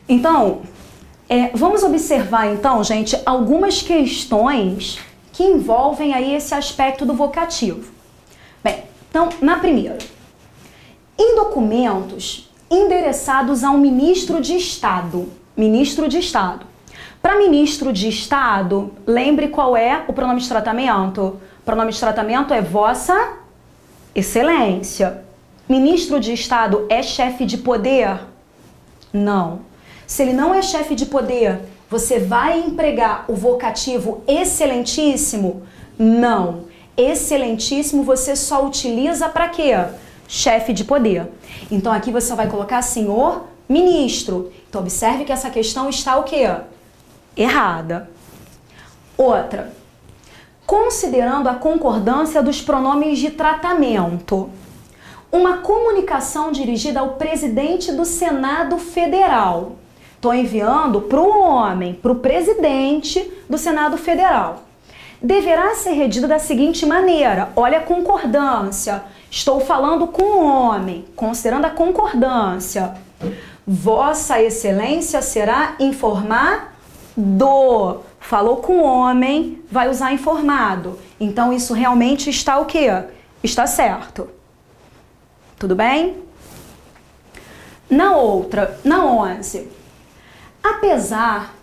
Então, vamos observar então, gente, algumas questões que envolvem aí esse aspecto do vocativo. Bem, então, na primeira, em documentos endereçados ao ministro de Estado, para ministro de Estado, lembre qual é o pronome de tratamento. O pronome de tratamento é Vossa Excelência. Ministro de Estado é chefe de poder? Não. Se ele não é chefe de poder, você vai empregar o vocativo excelentíssimo? Não. Excelentíssimo você só utiliza para quê? Chefe de poder. Então aqui você vai colocar senhor ministro. Então observe que essa questão está o quê? Errada. Outra. Considerando a concordância dos pronomes de tratamento, uma comunicação dirigida ao presidente do Senado Federal. Estou enviando para o homem, para o presidente do Senado Federal. Deverá ser redida da seguinte maneira, olha a concordância. Estou falando com o homem, considerando a concordância. Vossa Excelência será informado. Falou com o homem, vai usar informado. Então isso realmente está o quê? Está certo. Tudo bem? Na outra, na 11. Apesar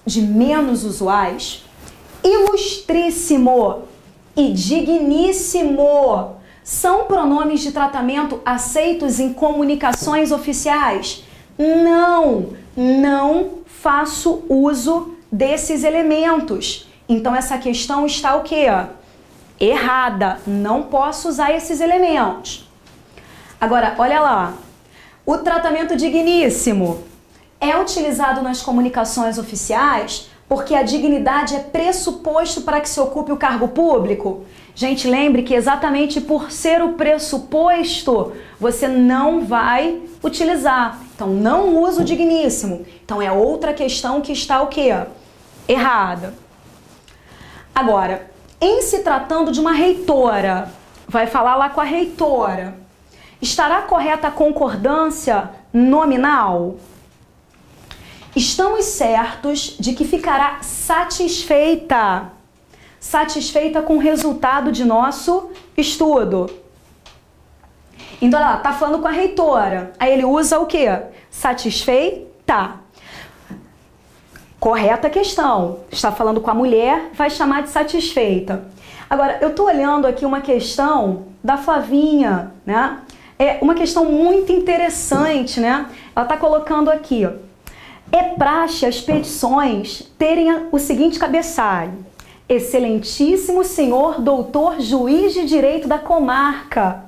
de menos usuais, ilustríssimo e digníssimo são pronomes de tratamento aceitos em comunicações oficiais? Não faço uso desses elementos. Então essa questão está o quê? Errada. Não posso usar esses elementos. Agora, olha lá. O tratamento digníssimo é utilizado nas comunicações oficiais porque a dignidade é pressuposto para que se ocupe o cargo público? Gente, lembre que exatamente por ser o pressuposto, você não vai utilizar. Então, não usa o digníssimo. Então, é outra questão que está o quê? Errada. Agora, em se tratando de uma reitora, vai falar lá com a reitora. Estará correta a concordância nominal? Estamos certos de que ficará satisfeita com o resultado de nosso estudo. Então, ela está falando com a reitora. Aí ele usa o quê? Satisfeita. Correta questão. Está falando com a mulher, vai chamar de satisfeita. Agora, eu estou olhando aqui uma questão da Flavinha, né? É uma questão muito interessante, né? Ela está colocando aqui, ó. É praxe as petições terem o seguinte cabeçalho: Excelentíssimo senhor doutor juiz de direito da comarca.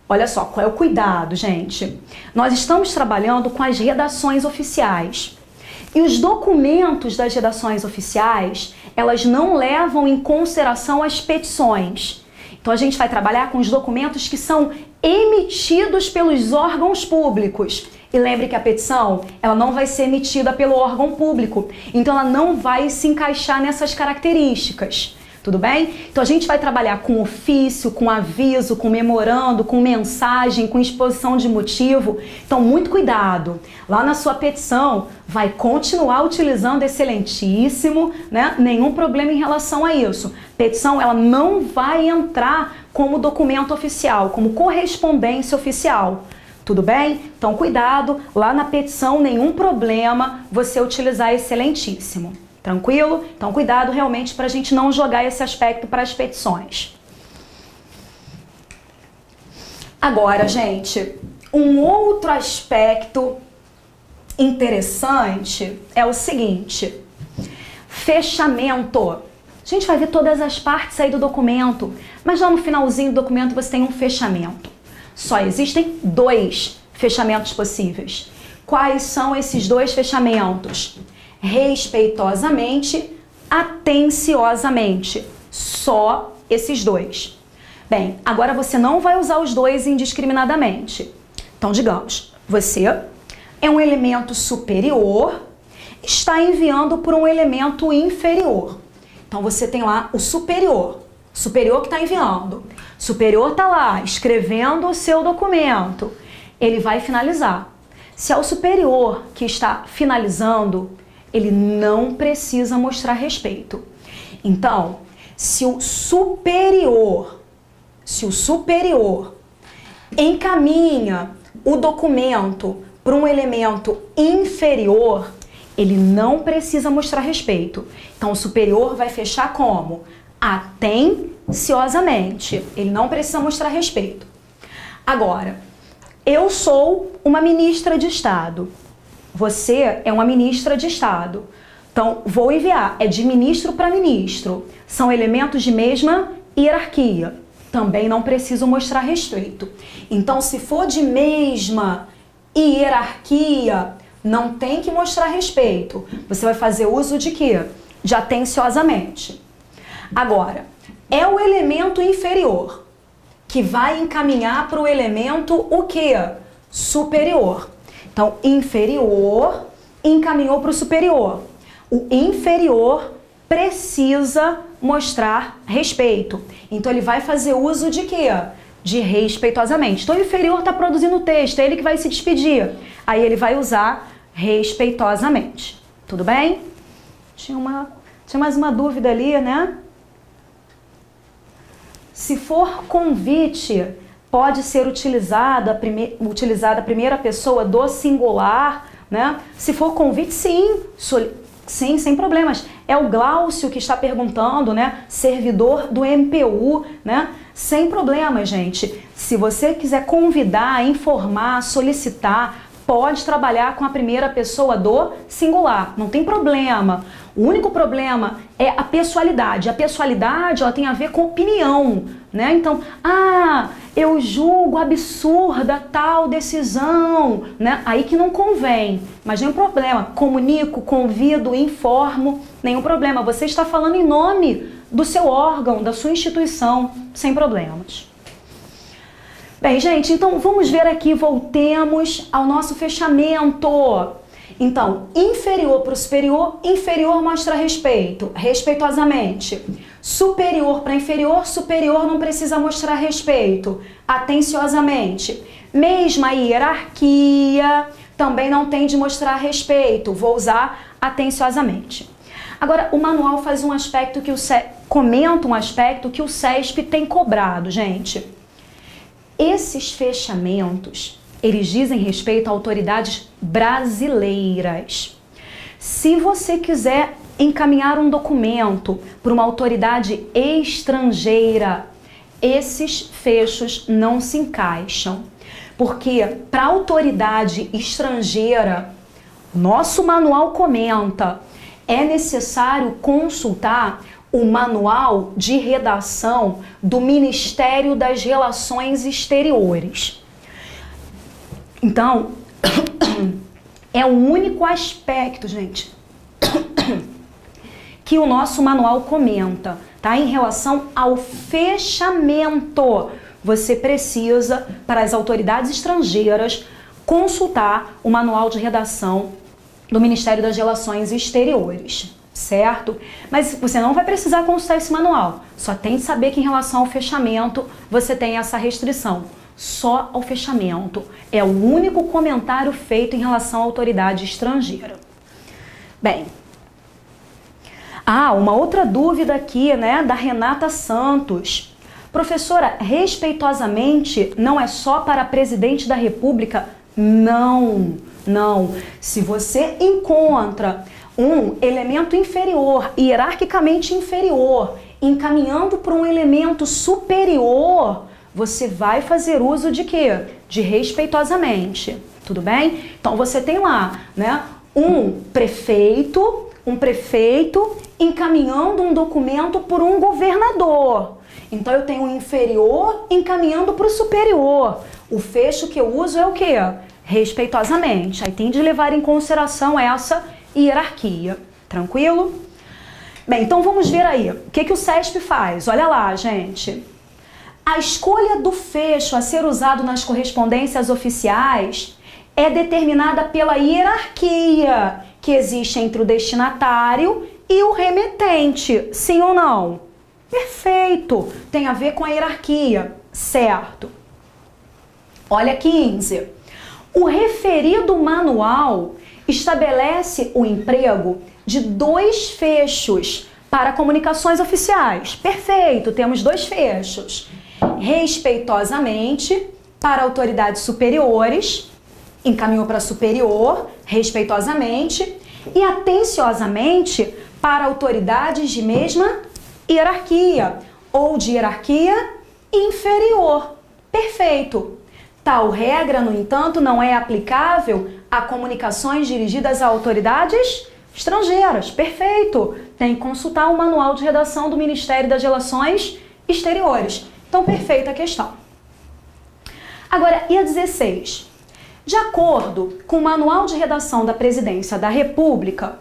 Olha só, qual é o cuidado, gente? Nós estamos trabalhando com as redações oficiais. E os documentos das redações oficiais, elas não levam em consideração as petições. Então a gente vai trabalhar com os documentos que são emitidos pelos órgãos públicos. E lembre que a petição, ela não vai ser emitida pelo órgão público. Então ela não vai se encaixar nessas características. Tudo bem? Então a gente vai trabalhar com ofício, com aviso, com memorando, com mensagem, com exposição de motivo. Então muito cuidado. Lá na sua petição vai continuar utilizando excelentíssimo, né? Nenhum problema em relação a isso. Petição, ela não vai entrar como documento oficial, como correspondência oficial. Tudo bem? Então cuidado, lá na petição nenhum problema você utilizar excelentíssimo. Tranquilo? Então cuidado realmente para a gente não jogar esse aspecto para as petições. Agora, gente, um outro aspecto interessante é o seguinte: fechamento. A gente vai ver todas as partes aí do documento, mas lá no finalzinho do documento você tem um fechamento. Só existem 2 fechamentos possíveis. Quais são esses 2 fechamentos? Respeitosamente, atenciosamente. Só esses 2. Bem, agora você não vai usar os 2 indiscriminadamente. Então, digamos, você é um elemento superior, está enviando por um elemento inferior. Então, você tem lá o superior que está enviando. Superior está lá, escrevendo o seu documento. Ele vai finalizar. Se é o superior que está finalizando, ele não precisa mostrar respeito. Então, se o superior encaminha o documento para um elemento inferior, ele não precisa mostrar respeito. Então, o superior vai fechar como? Atenciosamente. Ele não precisa mostrar respeito. Agora, eu sou uma ministra de Estado. Você é uma ministra de Estado. Então, vou enviar. É de ministro para ministro. São elementos de mesma hierarquia. Também não preciso mostrar respeito. Então, se for de mesma hierarquia, não tem que mostrar respeito. Você vai fazer uso de quê? De atenciosamente. Agora, é o elemento inferior que vai encaminhar para o elemento o quê? Superior. Então, inferior encaminhou para o superior. O inferior precisa mostrar respeito. Então, ele vai fazer uso de quê? De respeitosamente. Então, o inferior está produzindo o texto, é ele que vai se despedir. Aí, ele vai usar respeitosamente. Tudo bem? Tinha mais uma dúvida ali, né? Se for convite, pode ser utilizada a primeira pessoa do singular, né? Se for convite, sim. Sim, sem problemas. É o Glaucio que está perguntando, né? Servidor do MPU, né? Sem problemas, gente. Se você quiser convidar, informar, solicitar, pode trabalhar com a primeira pessoa do singular. Não tem problema. O único problema é a pessoalidade. A pessoalidade, ela tem a ver com opinião, né? Então, eu julgo absurda tal decisão, né? Aí que não convém, mas nenhum problema. Comunico, convido, informo, nenhum problema. Você está falando em nome do seu órgão, da sua instituição, sem problemas. Bem, gente, então vamos ver aqui, voltemos ao nosso fechamento. Então, inferior para o superior, inferior mostra respeito, respeitosamente. Superior para inferior, superior não precisa mostrar respeito, atenciosamente. Mesma hierarquia, também não tem de mostrar respeito, vou usar atenciosamente. Agora, o manual faz um aspecto que comenta um aspecto que o CESP tem cobrado, gente. Esses fechamentos, eles dizem respeito a autoridades brasileiras. Se você quiser encaminhar um documento para uma autoridade estrangeira, esses fechos não se encaixam. Porque para a autoridade estrangeira, nosso manual comenta, é necessário consultar o manual de redação do Ministério das Relações Exteriores. Então, é o único aspecto, gente, que o nosso manual comenta, tá? Em relação ao fechamento, você precisa, para as autoridades estrangeiras, consultar o manual de redação do Ministério das Relações Exteriores, certo? Mas você não vai precisar consultar esse manual, só tem de saber que em relação ao fechamento você tem essa restrição. Só ao fechamento. É o único comentário feito em relação à autoridade estrangeira. Bem, uma outra dúvida aqui, né, da Renata Santos. Professora, respeitosamente, não é só para presidente da República? Não, não. Se você encontra um elemento inferior, hierarquicamente inferior, encaminhando para um elemento superior, você vai fazer uso de quê? De respeitosamente, tudo bem? Então você tem lá, né, um prefeito encaminhando um documento por um governador. Então eu tenho um inferior encaminhando para o superior. O fecho que eu uso é o quê? Respeitosamente. Aí tem de levar em consideração essa hierarquia. Tranquilo? Bem, então vamos ver aí. O que o CESP faz? Olha lá, gente. A escolha do fecho a ser usado nas correspondências oficiais é determinada pela hierarquia que existe entre o destinatário e o remetente. Sim ou não? Perfeito! Tem a ver com a hierarquia, certo? Olha 15. O referido manual estabelece o emprego de 2 fechos para comunicações oficiais. Perfeito, temos 2 fechos. Respeitosamente para autoridades superiores, encaminhou para superior, respeitosamente, e atenciosamente para autoridades de mesma hierarquia ou de hierarquia inferior. Perfeito. Tal regra, no entanto, não é aplicável a comunicações dirigidas a autoridades estrangeiras. Perfeito. Tem que consultar o manual de redação do Ministério das Relações Exteriores. Então, perfeita a questão. Agora, e a 16? De acordo com o manual de redação da Presidência da República,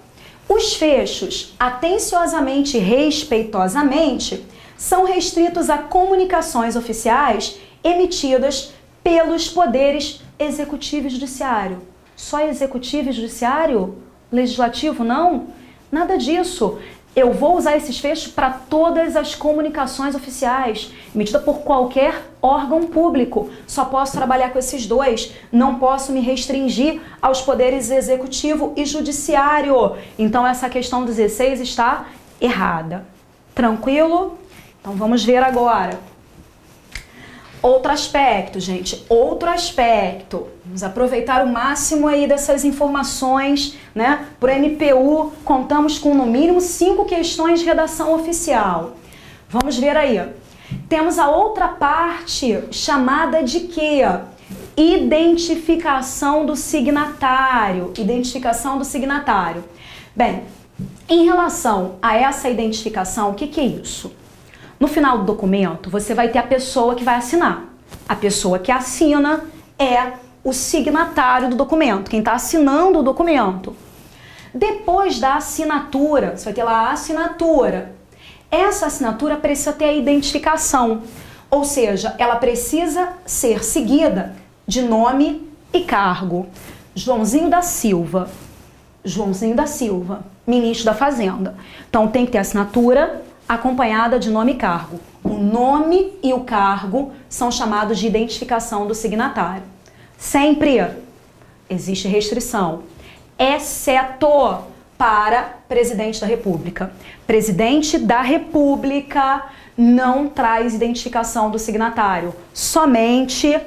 os fechos atenciosamente e respeitosamente são restritos a comunicações oficiais emitidas pelos poderes executivo e judiciário. Só executivo e judiciário? Legislativo não? Nada disso. Eu vou usar esses fechos para todas as comunicações oficiais, emitidas por qualquer órgão público. Só posso trabalhar com esses 2. Não posso me restringir aos poderes executivo e judiciário. Então, essa questão 16 está errada. Tranquilo? Então, vamos ver agora. Outro aspecto, gente, outro aspecto. Vamos aproveitar o máximo aí dessas informações, né? Por MPU, contamos com no mínimo 5 questões de redação oficial. Vamos ver aí. Temos a outra parte chamada de quê? Identificação do signatário. Identificação do signatário. Bem, em relação a essa identificação, o que é isso? No final do documento, você vai ter a pessoa que vai assinar. A pessoa que assina é o signatário do documento, quem está assinando o documento. Depois da assinatura, você vai ter lá a assinatura. Essa assinatura precisa ter a identificação, ou seja, ela precisa ser seguida de nome e cargo. Joãozinho da Silva. Joãozinho da Silva, ministro da Fazenda. Então tem que ter assinatura acompanhada de nome e cargo. O nome e o cargo são chamados de identificação do signatário. Sempre existe restrição, exceto para presidente da República. Presidente da República não traz identificação do signatário, somente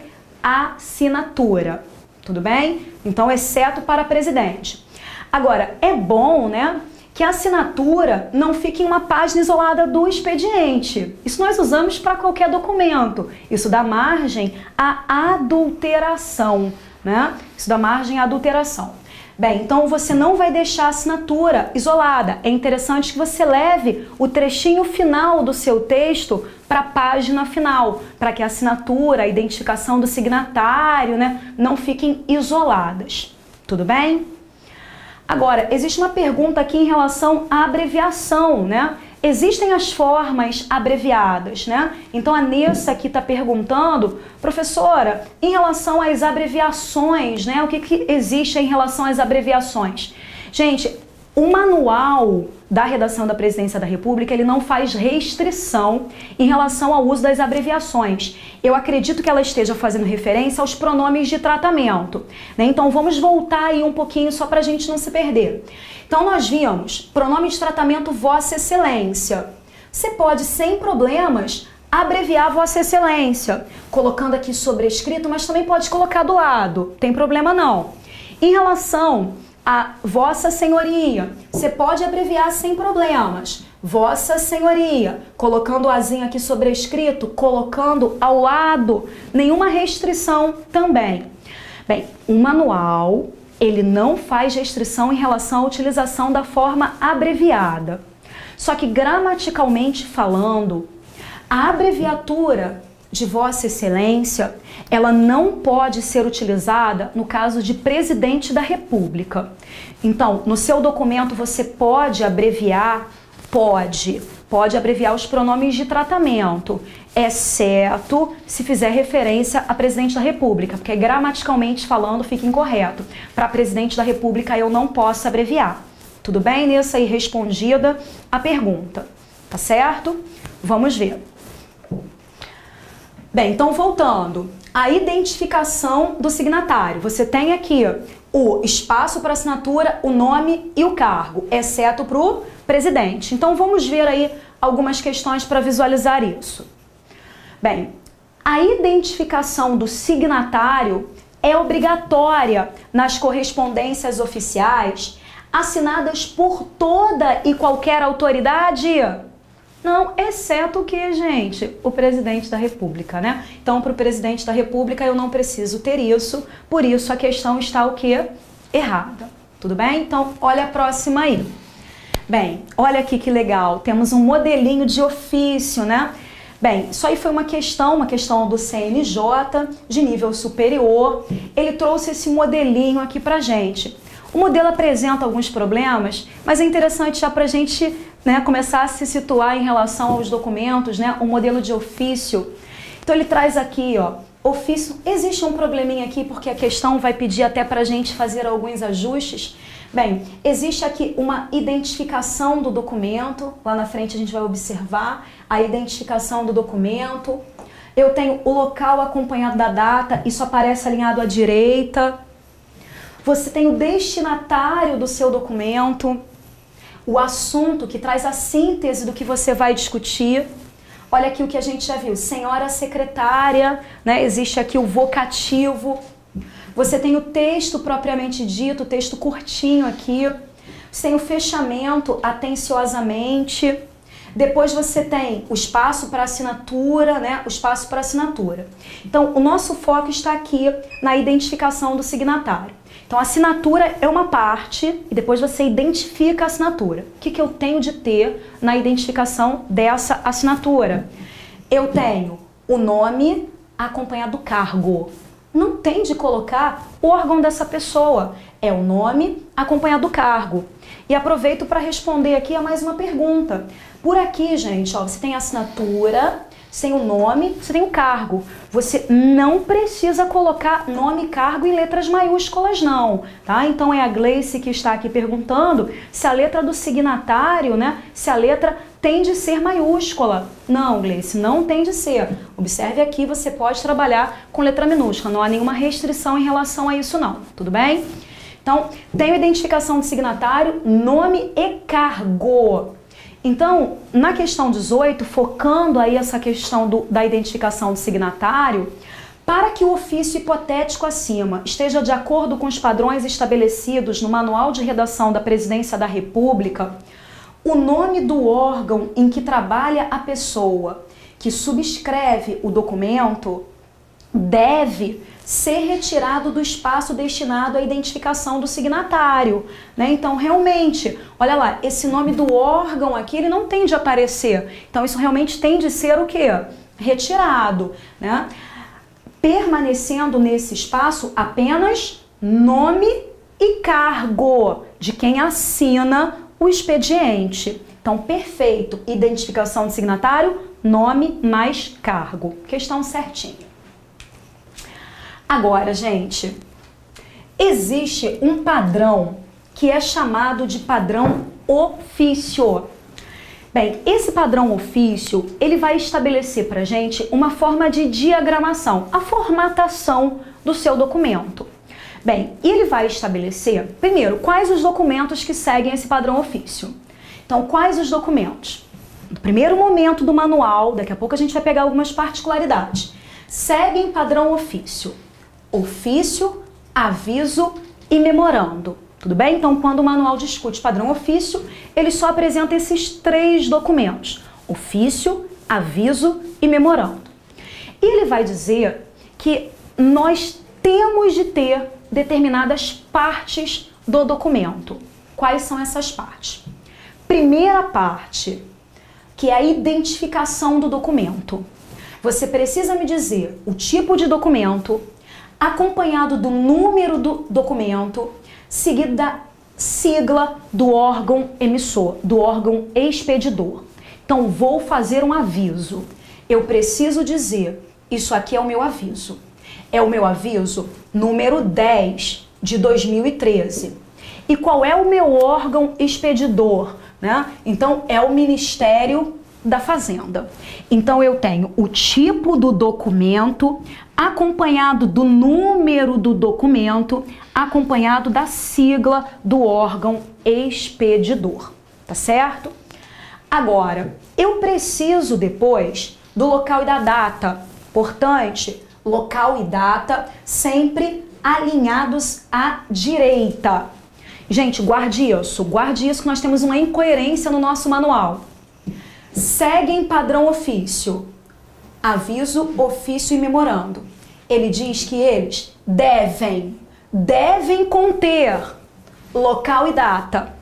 assinatura. Tudo bem? Então, exceto para presidente. Agora, é bom, né, que a assinatura não fique em uma página isolada do expediente. Isso nós usamos para qualquer documento. Isso dá margem à adulteração, né? Isso dá margem à adulteração. Bem, então você não vai deixar a assinatura isolada. É interessante que você leve o trechinho final do seu texto para a página final, para que a assinatura, a identificação do signatário, né, não fiquem isoladas. Tudo bem? Agora, existe uma pergunta aqui em relação à abreviação, né? Existem as formas abreviadas, né? Então a Nessa aqui está perguntando, professora, em relação às abreviações, né? O que existe em relação às abreviações? Gente, o manual da redação da Presidência da República, ele não faz restrição em relação ao uso das abreviações. Eu acredito que ela esteja fazendo referência aos pronomes de tratamento, né? Então vamos voltar aí um pouquinho só para a gente não se perder. Então nós vimos pronome de tratamento Vossa Excelência. Você pode, sem problemas, abreviar Vossa Excelência, colocando aqui sobrescrito, mas também pode colocar do lado, tem problema não. Em relação a Vossa Senhoria, você pode abreviar sem problemas. Vossa Senhoria, colocando o azinho aqui sobrescrito, colocando ao lado, nenhuma restrição também. Bem, o manual, ele não faz restrição em relação à utilização da forma abreviada. Só que gramaticalmente falando, a abreviatura de Vossa Excelência, ela não pode ser utilizada no caso de presidente da República. Então, no seu documento você pode abreviar, pode abreviar os pronomes de tratamento, exceto se fizer referência a presidente da República, porque gramaticalmente falando fica incorreto. Para presidente da República eu não posso abreviar. Tudo bem? Nessa aí respondida a pergunta, tá certo? Vamos ver. Bem, então voltando, a identificação do signatário. Você tem aqui o espaço para assinatura, o nome e o cargo, exceto para o presidente. Então vamos ver aí algumas questões para visualizar isso. Bem, a identificação do signatário é obrigatória nas correspondências oficiais assinadas por toda e qualquer autoridade? Não, exceto o que, gente? O presidente da República, né? Então, para o presidente da República, eu não preciso ter isso, por isso a questão está o quê? Errada. Tudo bem? Então, olha a próxima aí. Bem, olha aqui que legal, temos um modelinho de ofício, né? Bem, isso aí foi uma questão do CNJ, de nível superior. Ele trouxe esse modelinho aqui pra gente. O modelo apresenta alguns problemas, mas é interessante já pra gente, né, começar a se situar em relação aos documentos, né? O modelo de ofício. Então ele traz aqui, ó, ofício. Existe um probleminha aqui porque a questão vai pedir até pra gente fazer alguns ajustes. Bem, existe aqui uma identificação do documento, lá na frente a gente vai observar a identificação do documento. Eu tenho o local acompanhado da data, isso aparece alinhado à direita. Você tem o destinatário do seu documento, o assunto que traz a síntese do que você vai discutir. Olha aqui o que a gente já viu, senhora secretária, né? Existe aqui o vocativo. Você tem o texto propriamente dito, o texto curtinho aqui. Você tem o fechamento atenciosamente. Depois você tem o espaço para assinatura, né? O espaço para assinatura. Então, o nosso foco está aqui na identificação do signatário. Então, a assinatura é uma parte e depois você identifica a assinatura. O que eu tenho de ter na identificação dessa assinatura? Eu tenho o nome acompanhado do cargo. Não tem de colocar o órgão dessa pessoa. É o nome acompanhado do cargo. E aproveito para responder aqui a mais uma pergunta. Por aqui, gente, ó, você tem a assinatura, você tem o nome, você tem o cargo. Você não precisa colocar nome e cargo em letras maiúsculas, não, tá? Então é a Gleice que está aqui perguntando se a letra do signatário, né, se a letra tem de ser maiúscula. Não, Gleice, não tem de ser. Observe aqui, você pode trabalhar com letra minúscula, não há nenhuma restrição em relação a isso, não, tudo bem? Então, tenho identificação de signatário, nome e cargo. Então, na questão 18, focando aí essa questão da identificação do signatário, para que o ofício hipotético acima esteja de acordo com os padrões estabelecidos no Manual de Redação da Presidência da República, o nome do órgão em que trabalha a pessoa que subscreve o documento deve ser retirado do espaço destinado à identificação do signatário, né? Então, realmente, olha lá, esse nome do órgão aqui, ele não tem de aparecer. Então, isso realmente tem de ser o quê? Retirado, né? Permanecendo nesse espaço apenas nome e cargo de quem assina o expediente. Então, perfeito. Identificação de signatário, nome mais cargo. Questão certinha. Agora, gente, existe um padrão que é chamado de padrão ofício. Bem, esse padrão ofício, ele vai estabelecer pra gente uma forma de diagramação, a formatação do seu documento. Bem, ele vai estabelecer, primeiro, quais os documentos que seguem esse padrão ofício. Então, quais os documentos? No primeiro momento do manual, daqui a pouco a gente vai pegar algumas particularidades, seguem padrão ofício. Ofício, aviso e memorando. Tudo bem? Então, quando o manual discute padrão ofício, ele só apresenta esses três documentos: ofício, aviso e memorando. E ele vai dizer que nós temos de ter determinadas partes do documento. Quais são essas partes? Primeira parte, que é a identificação do documento. Você precisa me dizer o tipo de documento, acompanhado do número do documento, seguido da sigla do órgão emissor, do órgão expedidor. Então, vou fazer um aviso. Eu preciso dizer, isso aqui é o meu aviso. É o meu aviso número 10 de 2013. E qual é o meu órgão expedidor, né? Então, é o Ministério da Fazenda. Então, eu tenho o tipo do documento, acompanhado do número do documento, acompanhado da sigla do órgão expedidor, tá certo? Agora, eu preciso depois do local e da data. Importante, local e data sempre alinhados à direita. Gente, guarde isso que nós temos uma incoerência no nosso manual. Seguem padrão ofício, aviso, ofício e memorando. Ele diz que eles devem conter local e data.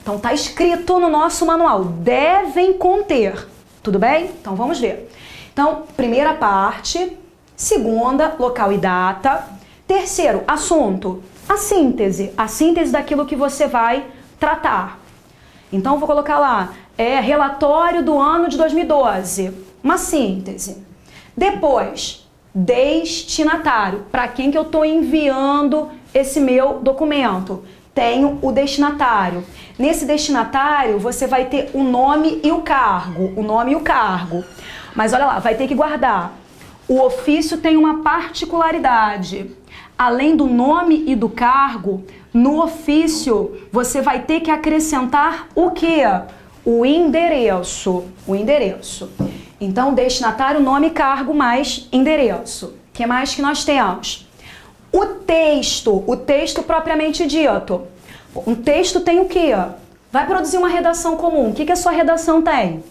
Então tá escrito no nosso manual, devem conter, tudo bem? Então vamos ver. Então, primeira parte, segunda, local e data. Terceiro, assunto, a síntese daquilo que você vai tratar. Então vou colocar lá, relatório do ano de 2012, uma síntese. Depois, destinatário, para quem que eu estou enviando esse meu documento? Tenho o destinatário. Nesse destinatário, você vai ter o nome e o cargo. Mas olha lá, vai ter que guardar. O ofício tem uma particularidade. Além do nome e do cargo, no ofício, você vai ter que acrescentar o quê? O endereço. Então, destinatário, nome, cargo, mais endereço. O que mais que nós temos? O texto propriamente dito. Um texto tem o quê? Vai produzir uma redação comum. O que a sua redação tem?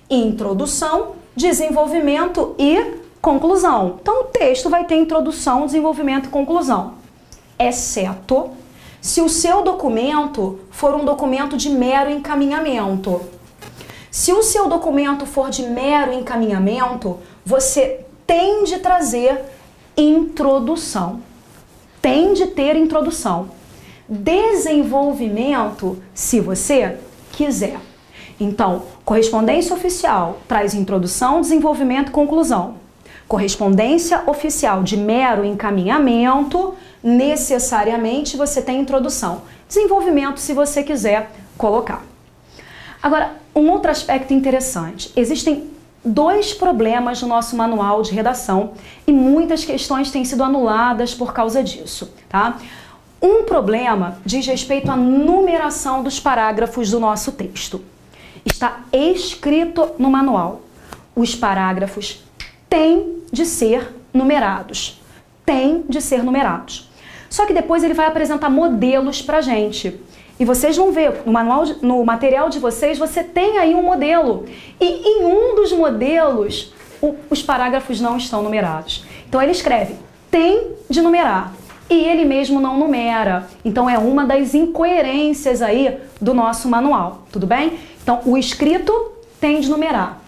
Introdução, desenvolvimento e conclusão. Então, o texto vai ter introdução, desenvolvimento e conclusão. Exceto se o seu documento for um documento de mero encaminhamento. Se o seu documento for de mero encaminhamento, você tem de trazer introdução. Tem de ter introdução. Desenvolvimento, se você quiser. Então, correspondência oficial traz introdução, desenvolvimento e conclusão. Correspondência oficial de mero encaminhamento, necessariamente você tem introdução. Desenvolvimento, se você quiser colocar. Agora, um outro aspecto interessante. Existem dois problemas no nosso manual de redação e muitas questões têm sido anuladas por causa disso, tá? Um problema diz respeito à numeração dos parágrafos do nosso texto. Está escrito no manual. Os parágrafos têm de ser numerados. Só que depois ele vai apresentar modelos pra gente. E vocês vão ver, no material de vocês, você tem aí um modelo. E em um dos modelos, os parágrafos não estão numerados. Então ele escreve, tem de numerar. E ele mesmo não numera. Então é uma das incoerências aí do nosso manual, tudo bem? Então o escrito tem de numerar.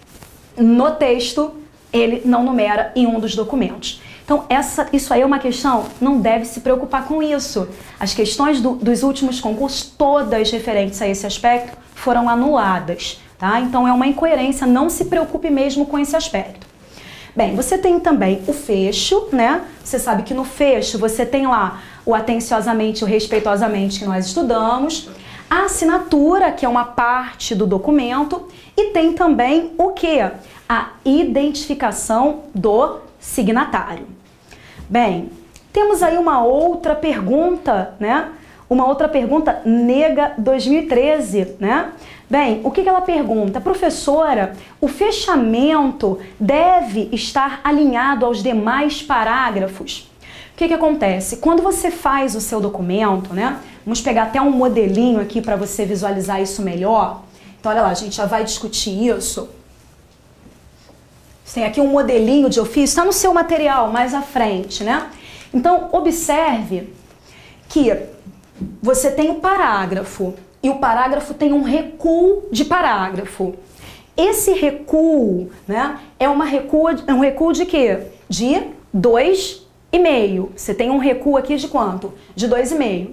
No texto, ele não numera em um dos documentos. Então isso aí é uma questão, não deve se preocupar com isso. As questões dos últimos concursos, todas referentes a esse aspecto, foram anuladas, tá? Então é uma incoerência, não se preocupe mesmo com esse aspecto. Bem, você tem também o fecho, né? Você sabe que no fecho você tem lá o atenciosamente e o respeitosamente que nós estudamos, a assinatura, que é uma parte do documento, e tem também o quê? A identificação do signatário. Bem, temos aí uma outra pergunta, né? Uma outra pergunta, nega 2013, né? Bem, o que ela pergunta? Professora, o fechamento deve estar alinhado aos demais parágrafos? O que acontece? Quando você faz o seu documento, né? Vamos pegar até um modelinho aqui para você visualizar isso melhor. Então, olha lá, a gente já vai discutir isso. Tem aqui um modelinho de ofício, está no seu material mais à frente, né? Então, observe que você tem o parágrafo e o parágrafo tem um recuo de parágrafo. Esse recuo, né, é um recuo de quê? De 2,5. Você tem um recuo aqui de quanto? De 2,5.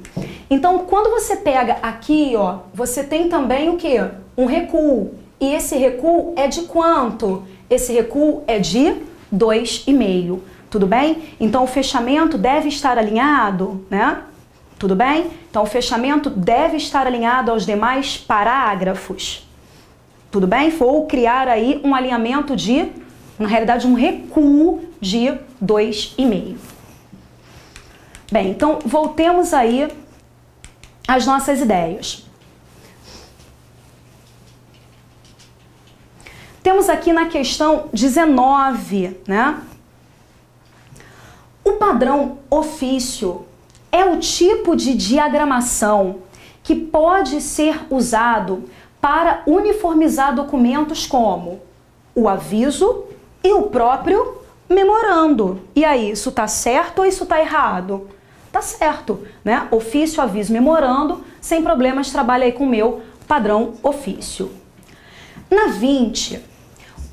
Então, quando você pega aqui, ó, você tem também o quê? Um recuo. E esse recuo é de quanto? Esse recuo é de 2,5, tudo bem? Então, o fechamento deve estar alinhado, né? Tudo bem? Então, o fechamento deve estar alinhado aos demais parágrafos. Tudo bem? Vou criar aí um alinhamento de, na realidade, um recuo de 2,5. Bem, então voltemos aí às nossas ideias. Temos aqui na questão 19, né? O padrão ofício é o tipo de diagramação que pode ser usado para uniformizar documentos como o aviso e o próprio memorando. E aí, isso tá certo ou isso tá errado? Tá certo, né? Ofício, aviso, memorando, sem problemas, trabalha aí com o meu padrão ofício. Na 20,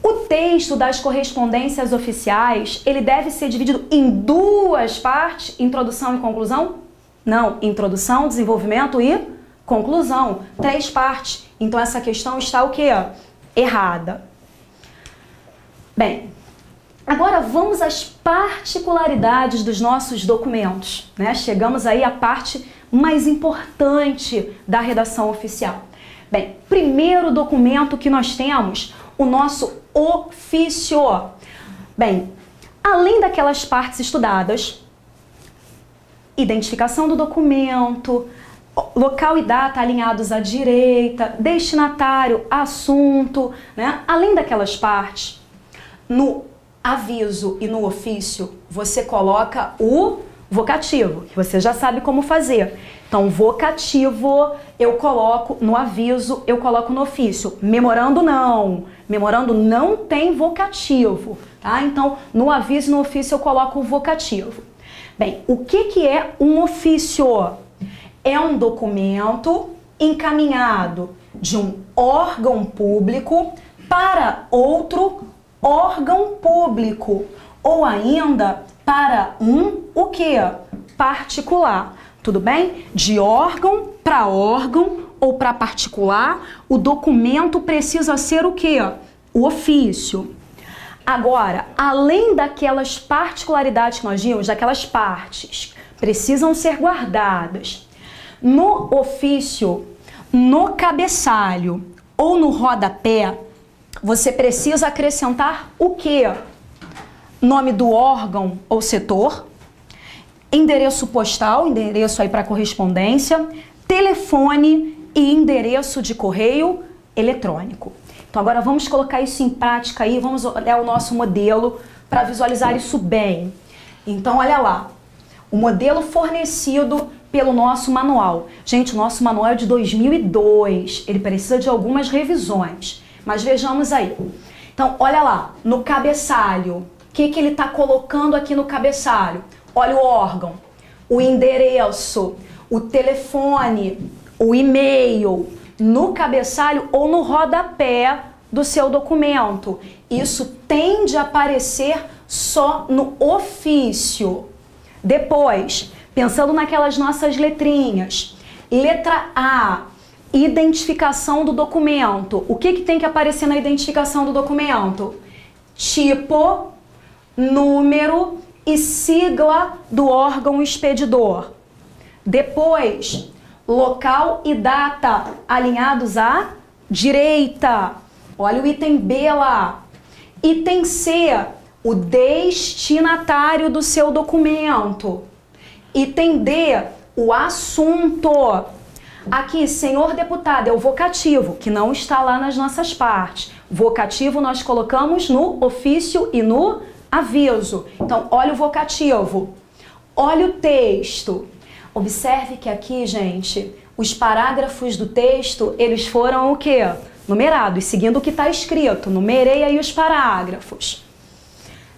o texto das correspondências oficiais, ele deve ser dividido em duas partes, introdução e conclusão? Não, introdução, desenvolvimento e conclusão. 3 partes. Então essa questão está o quê? Errada. Bem, agora vamos às particularidades dos nossos documentos, né? Chegamos aí à parte mais importante da redação oficial. Bem, primeiro documento que nós temos, o nosso ofício. Bem, além daquelas partes estudadas, identificação do documento, local e data alinhados à direita, destinatário, assunto, né? Além daquelas partes, no aviso e no ofício, você coloca o vocativo, que você já sabe como fazer. Então, vocativo eu coloco no aviso, eu coloco no ofício. Memorando não. Memorando não tem vocativo, tá? Então, no aviso e no ofício eu coloco o vocativo. Bem, o que é um ofício? É um documento encaminhado de um órgão público para outro órgão público, ou ainda para o quê? Particular. Tudo bem? De órgão para órgão ou para particular, o documento precisa ser o quê? O ofício. Agora, além daquelas particularidades que nós vimos, daquelas partes, precisam ser guardadas. No ofício, no cabeçalho ou no rodapé, você precisa acrescentar o quê? Nome do órgão ou setor, endereço postal, endereço aí para correspondência, telefone e endereço de correio eletrônico. Então agora vamos colocar isso em prática aí, vamos olhar o nosso modelo para visualizar isso bem. Então olha lá, o modelo fornecido pelo nosso manual. Gente, o nosso manual é de 2002, ele precisa de algumas revisões, mas vejamos aí. Então olha lá, no cabeçalho, o que ele está colocando aqui no cabeçalho? Olha o órgão, o endereço, o telefone, o e-mail, no cabeçalho ou no rodapé do seu documento. Isso tende a aparecer só no ofício. Depois, pensando naquelas nossas letrinhas, letra A, identificação do documento. O que tem que aparecer na identificação do documento? Tipo, número e sigla do órgão expedidor. Depois, local e data alinhados à direita. Olha o item B lá. Item C, o destinatário do seu documento. Item D, o assunto. Aqui, senhor deputado, é o vocativo, que não está lá nas nossas partes. Vocativo nós colocamos no ofício e no aviso. Então, olha o vocativo. Olha o texto. Observe que aqui, gente, os parágrafos do texto, eles foram o quê? Numerados, seguindo o que está escrito. Numerei aí os parágrafos.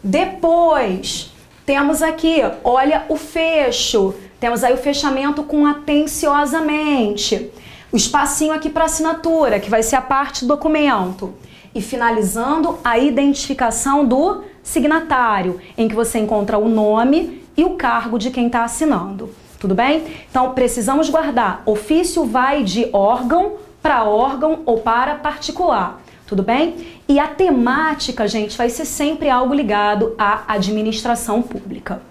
Depois, temos aqui, olha o fecho. Temos aí o fechamento com atenciosamente. O espacinho aqui para assinatura, que vai ser a parte do documento. E finalizando, a identificação do signatário, em que você encontra o nome e o cargo de quem está assinando. Tudo bem? Então, precisamos guardar. Ofício vai de órgão para órgão ou para particular. Tudo bem? E a temática, gente, vai ser sempre algo ligado à administração pública.